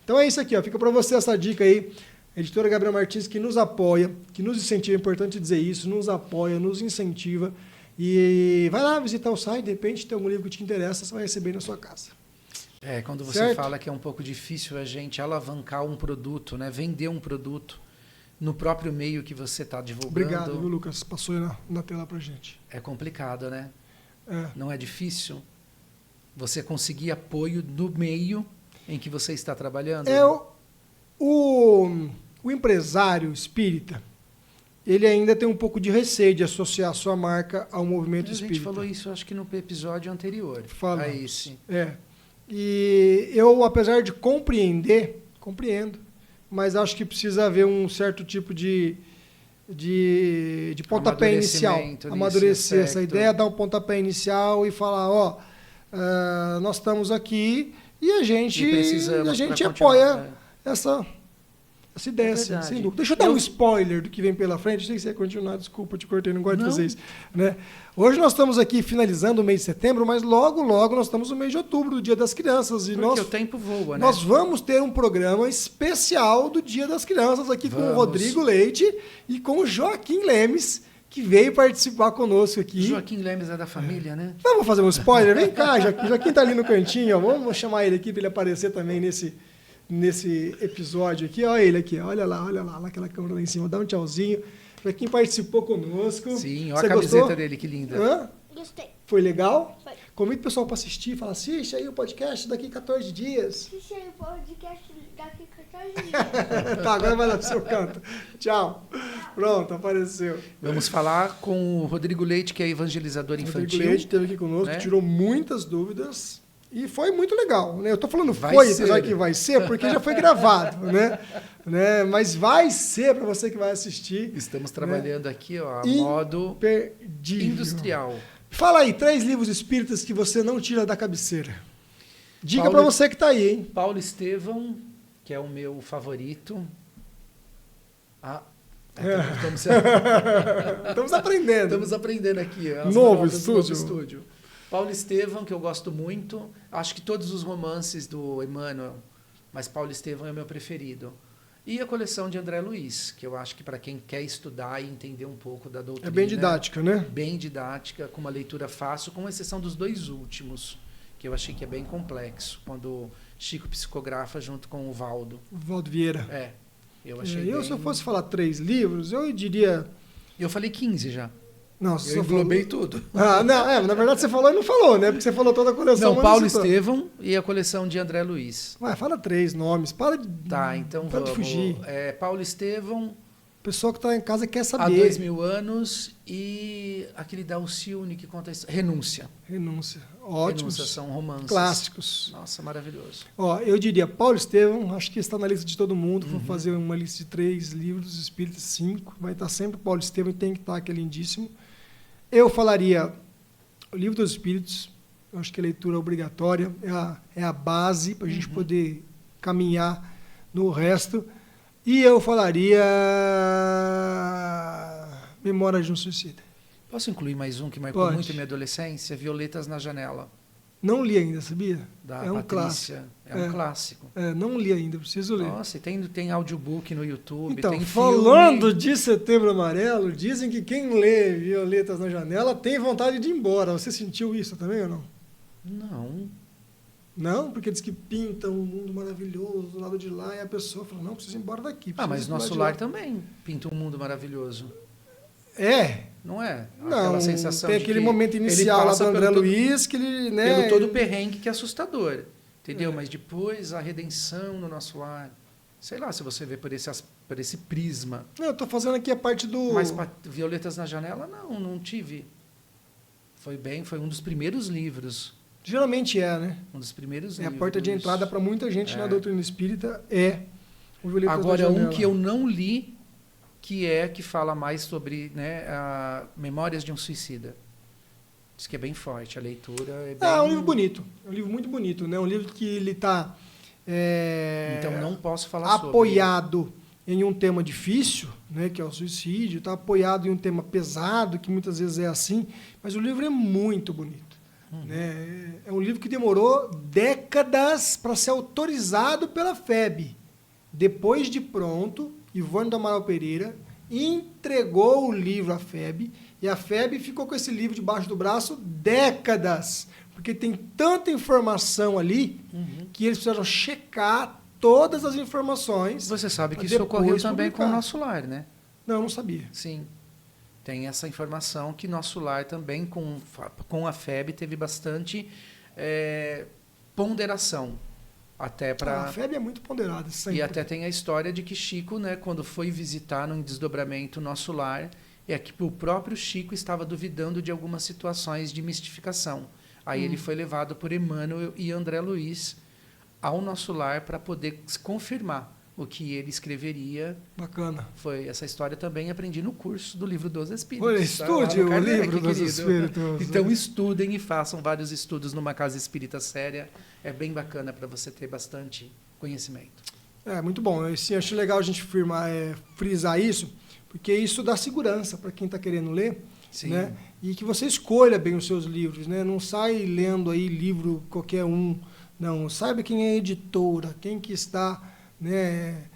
Speaker 2: Então é isso aqui, ó. Fica para você essa dica aí. A editora Gabriel Martins, que nos apoia, que nos incentiva, é importante dizer isso, nos apoia, nos incentiva. E vai lá visitar o site, de repente tem algum livro que te interessa, você vai receber na sua casa.
Speaker 1: Quando você
Speaker 2: Certo?
Speaker 1: fala que é um pouco difícil a gente alavancar um produto, né? Vender um produto no próprio meio que você está divulgando.
Speaker 2: Obrigado, viu, Lucas? Passou aí na tela pra gente.
Speaker 1: É complicado, né?
Speaker 2: É.
Speaker 1: Não é difícil você conseguir apoio do meio em que você está trabalhando?
Speaker 2: O empresário espírita, ele ainda tem um pouco de receio de associar a sua marca ao movimento espírita.
Speaker 1: A gente falou isso, acho que no episódio anterior.
Speaker 2: Falamos.
Speaker 1: A esse.
Speaker 2: E eu, apesar de compreendo, mas acho que precisa haver um certo tipo de pontapé inicial. Amadurecer essa ideia, dar um pontapé inicial e falar, nós estamos aqui e a gente apoia essa ideia, sem dúvida. Deixa eu dar um spoiler do que vem pela frente. Eu sei que você ia continuar, desculpa, te cortei, não gosto de fazer isso. Né? Hoje nós estamos aqui finalizando o mês de setembro, mas logo nós estamos no mês de outubro, do Dia das Crianças. E
Speaker 1: Porque o tempo voa, né?
Speaker 2: Nós vamos ter um programa especial do Dia das Crianças aqui com o Rodrigo Leite e com o Joaquim Lemes, que veio participar conosco aqui.
Speaker 1: Joaquim Lemes é da família, né?
Speaker 2: Então, vou fazer um spoiler. Vem cá, Joaquim está ali no cantinho. Ó. Vamos chamar ele aqui para ele aparecer também nesse episódio aqui. Olha ele aqui, olha lá, naquela câmera lá em cima. Dá um tchauzinho. Joaquim participou conosco.
Speaker 1: Sim, olha a camiseta dele, que linda.
Speaker 3: Gostei.
Speaker 2: Foi legal?
Speaker 3: Foi.
Speaker 2: Convido o pessoal para assistir. Fala, assiste aí o podcast daqui 14 dias.
Speaker 3: Assiste aí o podcast daqui 14 dias.
Speaker 2: Tá, agora vai lá pro seu canto. Tchau. Pronto, apareceu.
Speaker 1: Vamos falar com o Rodrigo Leite, que é evangelizador infantil.
Speaker 2: O Rodrigo Leite esteve aqui conosco,
Speaker 1: né?
Speaker 2: Tirou muitas dúvidas. E foi muito legal, né? Eu tô falando apesar que vai ser, porque já foi gravado, né? Mas vai ser para você que vai assistir.
Speaker 1: Estamos trabalhando aqui, ó, a modo industrial.
Speaker 2: Fala aí, 3 livros espíritas que você não tira da cabeceira. Diga para você que tá aí, hein?
Speaker 1: Paulo Estevão, que é o meu favorito.
Speaker 2: Estamos aprendendo.
Speaker 1: Estamos aprendendo aqui.
Speaker 2: Novo estúdio.
Speaker 1: Paulo Estevão, que eu gosto muito. Acho que todos os romances do Emmanuel, mas Paulo Estevão é o meu preferido. E a coleção de André Luiz, que eu acho que para quem quer estudar e entender um pouco da doutrina...
Speaker 2: É bem didática, né?
Speaker 1: Bem didática, com uma leitura fácil, com exceção dos 2 últimos, que eu achei que é bem complexo, quando Chico psicografa junto com o Valdo.
Speaker 2: Valdo Vieira.
Speaker 1: Eu achei bem...
Speaker 2: Se eu fosse falar 3 livros, eu diria...
Speaker 1: Eu falei 15 já.
Speaker 2: Não,
Speaker 1: eu englobei tudo.
Speaker 2: Na verdade você falou e não falou, né? Porque você falou toda a coleção.
Speaker 1: Não, Paulo Estevão e a coleção de André Luiz.
Speaker 2: Fala 3 nomes. Para de fugir.
Speaker 1: Paulo Estevão.
Speaker 2: O pessoal que está em casa quer saber.
Speaker 1: Há 2000 anos e aquele da Alcione que conta isso. Renúncia.
Speaker 2: Ótimos.
Speaker 1: Renúncia, são romances.
Speaker 2: Clássicos.
Speaker 1: Nossa, maravilhoso.
Speaker 2: Eu diria Paulo Estevão, acho que está na lista de todo mundo. Vou fazer uma lista de 3 livros espíritas, 5. Vai estar sempre Paulo Estevão e tem que estar, que é lindíssimo. Eu falaria o Livro dos Espíritos, eu acho que a leitura é obrigatória, é a base para a gente poder caminhar no resto. E eu falaria Memórias de um Suicida.
Speaker 1: Posso incluir mais um que marcou muito a minha adolescência? Violetas na Janela.
Speaker 2: Não li ainda, sabia?
Speaker 1: Da Patrícia. É um clássico.
Speaker 2: Não li ainda, preciso ler.
Speaker 1: Nossa, e tem audiobook no YouTube,
Speaker 2: então,
Speaker 1: tem
Speaker 2: falando
Speaker 1: filme.
Speaker 2: de Setembro Amarelo, dizem que quem lê Violetas na Janela tem vontade de ir embora. Você sentiu isso também ou não?
Speaker 1: Não.
Speaker 2: Não? Porque diz que pinta um mundo maravilhoso do lado de lá e a pessoa fala, não, preciso ir embora daqui.
Speaker 1: Mas nosso lar também pinta um mundo maravilhoso. Não é?
Speaker 2: Não,
Speaker 1: sensação
Speaker 2: tem
Speaker 1: de
Speaker 2: aquele
Speaker 1: que
Speaker 2: momento inicial lá do André Luiz que ele...
Speaker 1: Pelo todo o perrengue que é assustador, entendeu? Mas depois a redenção no nosso lar. Sei lá se você vê por esse prisma.
Speaker 2: Eu estou fazendo aqui a parte do...
Speaker 1: Mas Violetas na Janela, não tive. Foi um dos primeiros livros.
Speaker 2: Geralmente né?
Speaker 1: Um dos primeiros livros.
Speaker 2: É a porta de entrada para muita gente na doutrina espírita, o Violetas na Janela.
Speaker 1: Agora, um que eu não li, que fala mais sobre Memórias de um Suicida. Isso que é bem forte, a leitura é bem...
Speaker 2: É um livro bonito, é um livro muito bonito, né? Um livro que ele está
Speaker 1: Então não posso falar
Speaker 2: apoiado em um tema difícil, né, que é o suicídio, está apoiado em um tema pesado, que muitas vezes é assim, mas o livro é muito bonito. Né? É um livro que demorou décadas para ser autorizado pela FEB. Depois de pronto, Ivone do Amaral Pereira entregou o livro à FEB, e a FEB ficou com esse livro debaixo do braço décadas, porque tem tanta informação ali que eles precisaram checar todas as informações.
Speaker 1: Você sabe que isso ocorreu também com o Nosso Lar, né?
Speaker 2: Não, eu não sabia.
Speaker 1: Sim. Tem essa informação que Nosso Lar também, com a FEB, teve bastante ponderação. Até para...
Speaker 2: A FEB é muito ponderada. Sempre.
Speaker 1: E até tem a história de que Chico, né, quando foi visitar num desdobramento Nosso Lar, é que o próprio Chico estava duvidando de algumas situações de mistificação. Aí ele foi levado por Emmanuel e André Luiz ao Nosso Lar para poder confirmar o que ele escreveria.
Speaker 2: Bacana.
Speaker 1: Foi essa história também aprendi no curso do Livro dos Espíritos.
Speaker 2: Olha, estude o Livro dos Espíritos.
Speaker 1: Então estudem e façam vários estudos numa casa espírita séria. É bem bacana para você ter bastante conhecimento.
Speaker 2: É, muito bom. Eu acho legal a gente frisar isso, porque isso dá segurança para quem está querendo ler.
Speaker 1: Sim.
Speaker 2: Né? E que você escolha bem os seus livros. Né? Não sai lendo aí livro qualquer um. Não, saiba quem é a editora, quem que está, né,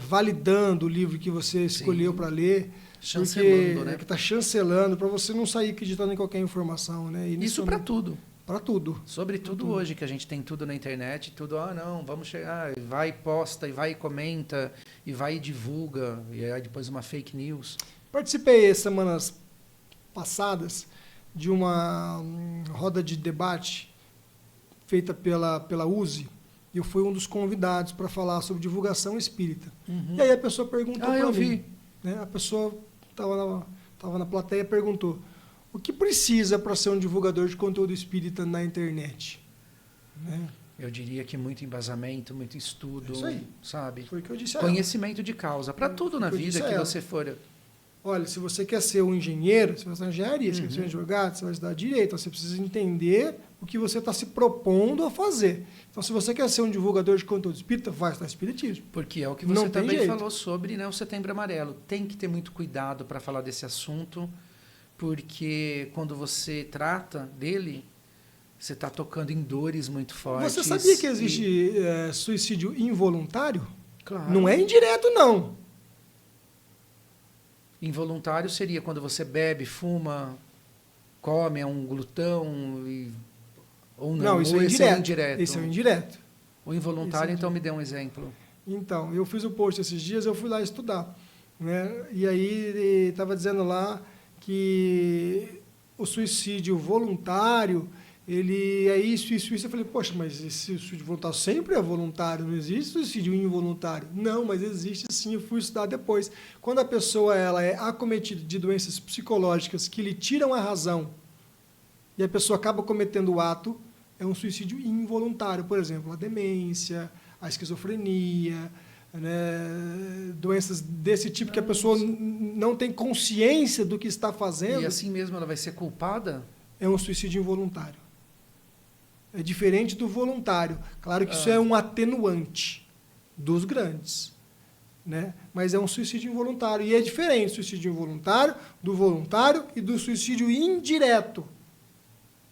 Speaker 2: validando o livro que você escolheu para ler.
Speaker 1: Chancelando, né?
Speaker 2: Que está chancelando, para você não sair acreditando em qualquer informação. Né? E
Speaker 1: isso para tudo.
Speaker 2: Para tudo.
Speaker 1: Sobretudo hoje, que a gente tem tudo na internet, tudo, não, vamos chegar, vai e posta, e vai e comenta, e vai e divulga, e aí depois uma fake news.
Speaker 2: Participei semanas passadas de uma roda de debate feita pela USE, e eu fui um dos convidados para falar sobre divulgação espírita. E aí a pessoa perguntou para mim, né, a pessoa estava na plateia e perguntou: o que precisa para ser um divulgador de conteúdo espírita na internet? Né?
Speaker 1: Eu diria que muito embasamento, muito estudo,
Speaker 2: isso aí.
Speaker 1: Sabe?
Speaker 2: Foi o que eu disse.
Speaker 1: Conhecimento de causa, para tudo na vida que você for...
Speaker 2: Olha, se você quer ser um engenheiro, você vai estudar engenharia, se você quer ser um advogado, você vai estudar direito, você precisa entender o que você está se propondo a fazer. Então, se você quer ser um divulgador de conteúdo espírita, vai estudar espiritismo.
Speaker 1: Porque é o que você também falou sobre, né, o Setembro Amarelo. Tem que ter muito cuidado para falar desse assunto, porque quando você trata dele, você está tocando em dores muito fortes.
Speaker 2: Você sabia que existe suicídio involuntário?
Speaker 1: Claro.
Speaker 2: Não é indireto, não.
Speaker 1: Involuntário seria quando você bebe, fuma, come, é um glutão, ou não.
Speaker 2: Não, isso
Speaker 1: ou
Speaker 2: é
Speaker 1: esse
Speaker 2: indireto.
Speaker 1: É indireto.
Speaker 2: Esse é o indireto.
Speaker 1: O involuntário, então me dê um exemplo.
Speaker 2: Então, eu fiz o post esses dias, eu fui lá estudar. Né? E aí estava dizendo lá que o suicídio voluntário, ele é isso, isso, isso. Eu falei, poxa, mas esse suicídio voluntário sempre é voluntário, não existe suicídio involuntário. Não, mas existe sim, eu fui estudar depois. Quando a pessoa ela é acometida de doenças psicológicas que lhe tiram a razão e a pessoa acaba cometendo o ato, é um suicídio involuntário. Por exemplo, a demência, a esquizofrenia, né, doenças desse tipo que a pessoa não tem consciência do que está fazendo.
Speaker 1: E assim mesmo ela vai ser culpada?
Speaker 2: É um suicídio involuntário. É diferente do voluntário. Claro que isso é um atenuante dos grandes. Né? Mas é um suicídio involuntário. E é diferente o suicídio involuntário do voluntário e do suicídio indireto,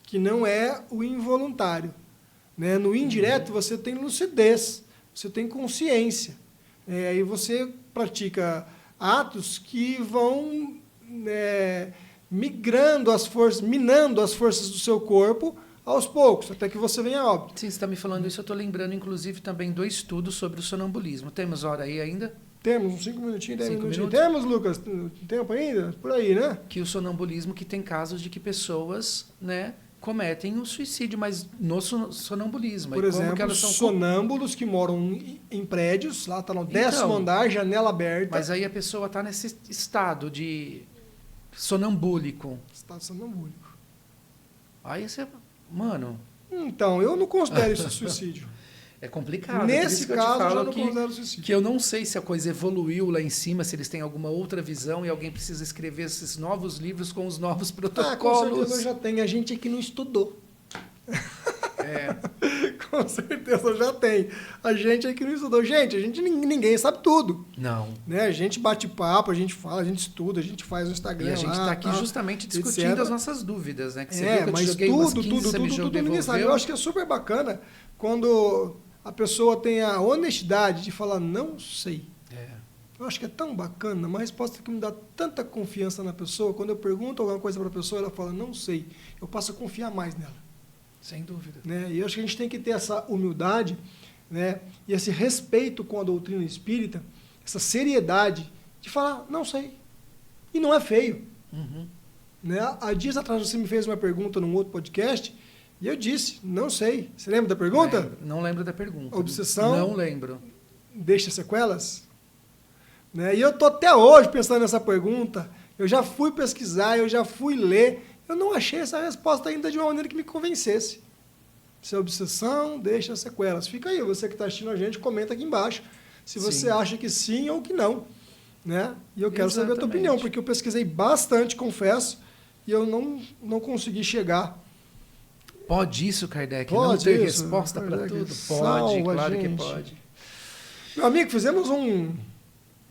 Speaker 2: que não é o involuntário. Né? No indireto, você tem lucidez, você tem consciência. Aí você pratica atos que vão minando as forças do seu corpo aos poucos, até que você venha a óbito.
Speaker 1: Sim, você está me falando isso, eu estou lembrando, inclusive, também do estudo sobre o sonambulismo. Temos hora aí ainda?
Speaker 2: Temos, uns 5 minutinhos, 10 minutinhos. Temos, Lucas? Tempo ainda? Por aí, né?
Speaker 1: Que o sonambulismo, que tem casos de que pessoas, né, cometem o suicídio, mas no sonambulismo.
Speaker 2: Por exemplo, que sonâmbulos que moram em prédios, lá está no 10º andar, janela aberta.
Speaker 1: Mas aí a pessoa está nesse estado de sonambúlico.
Speaker 2: Estado sonambúlico.
Speaker 1: Aí você... Mano...
Speaker 2: Então, eu não considero isso suicídio.
Speaker 1: É complicado.
Speaker 2: Nesse
Speaker 1: por isso que eu te
Speaker 2: caso,
Speaker 1: falo
Speaker 2: já não considero suicídio.
Speaker 1: que eu não sei se a coisa evoluiu lá em cima, se eles têm alguma outra visão e alguém precisa escrever esses novos livros com os novos
Speaker 2: Com
Speaker 1: protocolos.
Speaker 2: certeza já tem. A gente aqui não estudou.
Speaker 1: É,
Speaker 2: Com certeza já tem. A gente aqui não estudou. Gente, ninguém sabe tudo.
Speaker 1: não.
Speaker 2: Né? A gente bate papo, a gente fala, a gente estuda, a gente faz no Instagram.
Speaker 1: E a gente
Speaker 2: lá,
Speaker 1: está aqui
Speaker 2: tal,
Speaker 1: justamente
Speaker 2: etc.
Speaker 1: discutindo as nossas dúvidas, né? Que você viu que eu te
Speaker 2: Mas
Speaker 1: joguei umas
Speaker 2: tudo,
Speaker 1: 15, você me
Speaker 2: tudo, ninguém sabe.
Speaker 1: devolveu.
Speaker 2: Eu acho que é super bacana quando a pessoa tem a honestidade de falar, não sei.
Speaker 1: É.
Speaker 2: Eu acho que é tão bacana, uma resposta que me dá tanta confiança na pessoa. Quando eu pergunto alguma coisa para a pessoa, ela fala, não sei. Eu passo a confiar mais nela.
Speaker 1: Sem dúvida.
Speaker 2: Né? E eu acho que a gente tem que ter essa humildade, né? E esse respeito com a doutrina espírita, essa seriedade de falar, não sei. E não é feio.
Speaker 1: Uhum.
Speaker 2: Né? Há dias atrás você me fez uma pergunta num outro podcast e eu disse, não sei. Você lembra da pergunta?
Speaker 1: Não lembro da pergunta.
Speaker 2: Obsessão?
Speaker 1: Não lembro.
Speaker 2: Deixa sequelas? Né? E eu estou até hoje pensando nessa pergunta. Eu já fui pesquisar, eu já fui ler. Eu não achei essa resposta ainda de uma maneira que me convencesse. Se é obsessão, deixa sequelas. Fica aí, você que está assistindo a gente, comenta aqui embaixo se você acha que sim ou que não. Né? E eu quero saber a tua opinião, porque eu pesquisei bastante, confesso, e eu não consegui chegar.
Speaker 1: Pode isso, Kardec?
Speaker 2: Pode
Speaker 1: não ter
Speaker 2: isso,
Speaker 1: resposta para
Speaker 2: Kardec.
Speaker 1: tudo?
Speaker 2: Salva,
Speaker 1: Pode, claro
Speaker 2: gente.
Speaker 1: que pode.
Speaker 2: Meu amigo, fizemos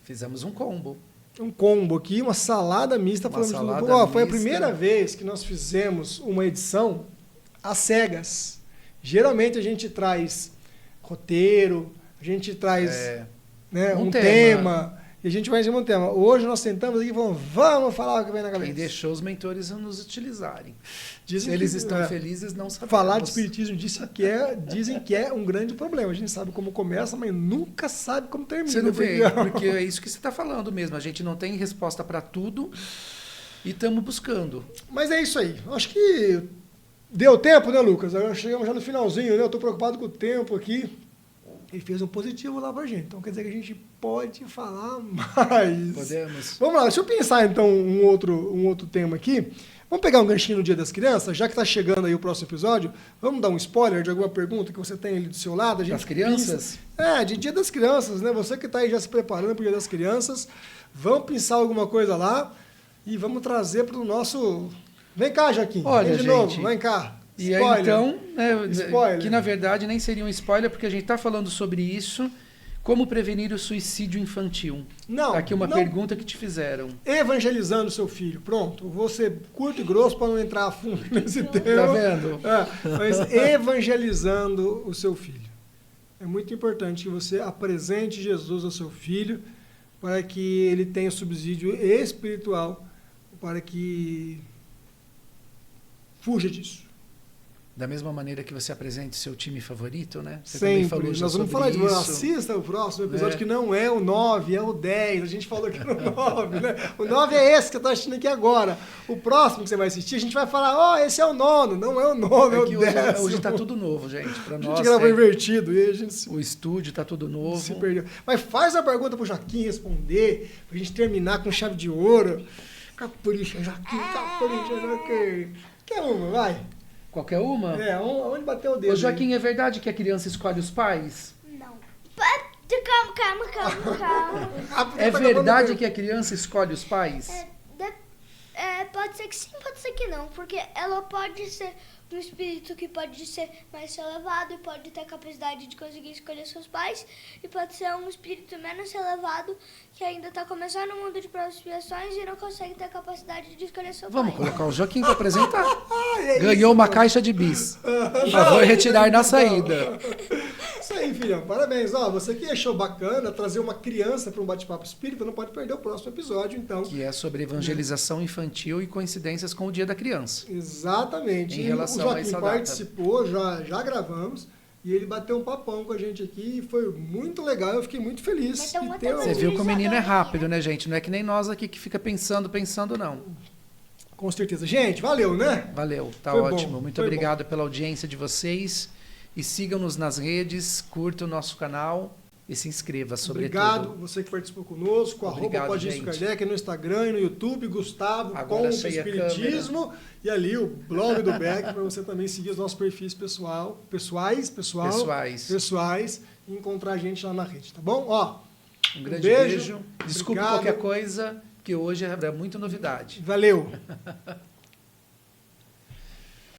Speaker 1: Fizemos um combo.
Speaker 2: um combo aqui, uma salada mista.
Speaker 1: Uma salada
Speaker 2: Foi a
Speaker 1: mista.
Speaker 2: primeira vez que nós fizemos uma edição às cegas. Geralmente a gente traz roteiro, a gente traz né,
Speaker 1: um
Speaker 2: um
Speaker 1: tema.
Speaker 2: tema, e a gente vai em cima de um tema. Hoje nós sentamos aqui e falamos, vamos falar o que vem na cabeça.
Speaker 1: Quem deixou os mentores nos utilizarem.
Speaker 2: Dizem
Speaker 1: Se eles
Speaker 2: que,
Speaker 1: estão felizes, não sabemos.
Speaker 2: falar de espiritismo dizem que é um grande problema. A gente sabe como começa, mas nunca sabe como termina.
Speaker 1: Você não vê, porque é isso que você está falando mesmo. A gente não tem resposta para tudo e estamos buscando.
Speaker 2: Mas é isso aí. Acho que deu tempo, né, Lucas? Agora chegamos já no finalzinho, né? Eu estou preocupado com o tempo aqui. Ele fez um positivo lá pra gente. Então quer dizer que a gente pode falar mais.
Speaker 1: Podemos.
Speaker 2: Vamos lá, deixa eu pensar então um outro tema aqui. Vamos pegar um ganchinho no Dia das Crianças, já que está chegando aí o próximo episódio. Vamos dar um spoiler de alguma pergunta que você tem ali do seu lado. A gente
Speaker 1: Das crianças?
Speaker 2: de Dia das Crianças, né? Você que está aí já se preparando para o Dia das Crianças. Vamos pensar alguma coisa lá e vamos trazer para o nosso... Vem cá, Joaquim.
Speaker 1: Olha,
Speaker 2: Vem de
Speaker 1: gente,
Speaker 2: novo, vem cá.
Speaker 1: E aí, então, né,
Speaker 2: Spoiler.
Speaker 1: que na verdade nem seria um spoiler, porque a gente está falando sobre isso, como prevenir o suicídio infantil.
Speaker 2: Não.
Speaker 1: Aqui uma
Speaker 2: não.
Speaker 1: pergunta que te fizeram.
Speaker 2: Evangelizando o seu filho. Pronto. Vou ser curto e grosso para não entrar a fundo nesse tema.
Speaker 1: Tá vendo?
Speaker 2: Mas evangelizando o seu filho. É muito importante que você apresente Jesus ao seu filho para que ele tenha subsídio espiritual, para que fuja disso.
Speaker 1: Da mesma maneira que você apresente seu time favorito, né? Você também falou
Speaker 2: Sempre.
Speaker 1: já
Speaker 2: Nós vamos
Speaker 1: sobre
Speaker 2: falar de
Speaker 1: isso.
Speaker 2: assista o próximo episódio, que não é o 9, é o 10. A gente falou que era o 9, né? O 9 é esse que eu estou assistindo aqui agora. O próximo que você vai assistir, a gente vai falar, esse é o 9. Não é o 9, é o
Speaker 1: que
Speaker 2: 10.
Speaker 1: hoje está tudo novo, gente. Pra
Speaker 2: A
Speaker 1: nós,
Speaker 2: gente gravou invertido e a gente
Speaker 1: o estúdio está tudo novo.
Speaker 2: se perdeu. Mas faz a pergunta pro Joaquim responder, pra gente terminar com chave de ouro. Capricha, Joaquim, capricha, Joaquim. Quer uma, vai?
Speaker 1: Qualquer uma?
Speaker 2: Onde bateu o dedo?
Speaker 1: Ô, Joaquim, é verdade que a criança escolhe os pais?
Speaker 3: Não. Calma.
Speaker 1: É verdade que a criança escolhe os pais?
Speaker 3: Pode ser que sim, pode ser que não. Porque ela pode ser um espírito que pode ser mais elevado e pode ter a capacidade de conseguir escolher seus pais. E pode ser um espírito menos elevado que ainda está começando no mundo de provas e expiações e não consegue ter a capacidade de escolher seu
Speaker 1: Vamos
Speaker 3: pai.
Speaker 1: colocar o Joaquim para apresentar.
Speaker 2: É
Speaker 1: Ganhou uma caixa de bis. Já vou retirar na saída.
Speaker 2: Isso aí, filhão. Parabéns. Você que achou bacana trazer uma criança para um bate-papo espírita, não pode perder o próximo episódio, então.
Speaker 1: Que é sobre evangelização infantil e coincidências com o Dia da Criança.
Speaker 2: Exatamente.
Speaker 1: Em relação
Speaker 2: o
Speaker 1: a
Speaker 2: Joaquim
Speaker 1: essa data.
Speaker 2: participou, já gravamos, e ele bateu um papão com a gente aqui, e foi muito legal, eu fiquei muito feliz.
Speaker 3: Mas tem
Speaker 2: E
Speaker 3: muita
Speaker 2: ter
Speaker 3: coisa
Speaker 1: Você viu que o menino é
Speaker 3: Evangelizador,
Speaker 1: rápido, né, gente? Não é que nem nós aqui que fica pensando, não.
Speaker 2: Com certeza. Gente, valeu, né?
Speaker 1: Valeu, tá
Speaker 2: Foi
Speaker 1: ótimo.
Speaker 2: bom,
Speaker 1: Muito
Speaker 2: foi
Speaker 1: obrigado pela audiência de vocês. E sigam-nos nas redes, curtam o nosso canal. e se inscreva, sobretudo.
Speaker 2: Obrigado, você que participou conosco.
Speaker 1: Obrigado,
Speaker 2: Pode Isso
Speaker 1: gente.
Speaker 2: Kardec no Instagram e no YouTube, Gustavo
Speaker 1: Agora
Speaker 2: com o
Speaker 1: achei a
Speaker 2: Espiritismo. E ali o blog do Beck, para você também seguir os nossos perfis pessoais e encontrar a gente lá na rede, tá bom? Ó,
Speaker 1: um grande beijo. Desculpe
Speaker 2: Obrigado.
Speaker 1: qualquer coisa, que hoje é muito novidade.
Speaker 2: Valeu!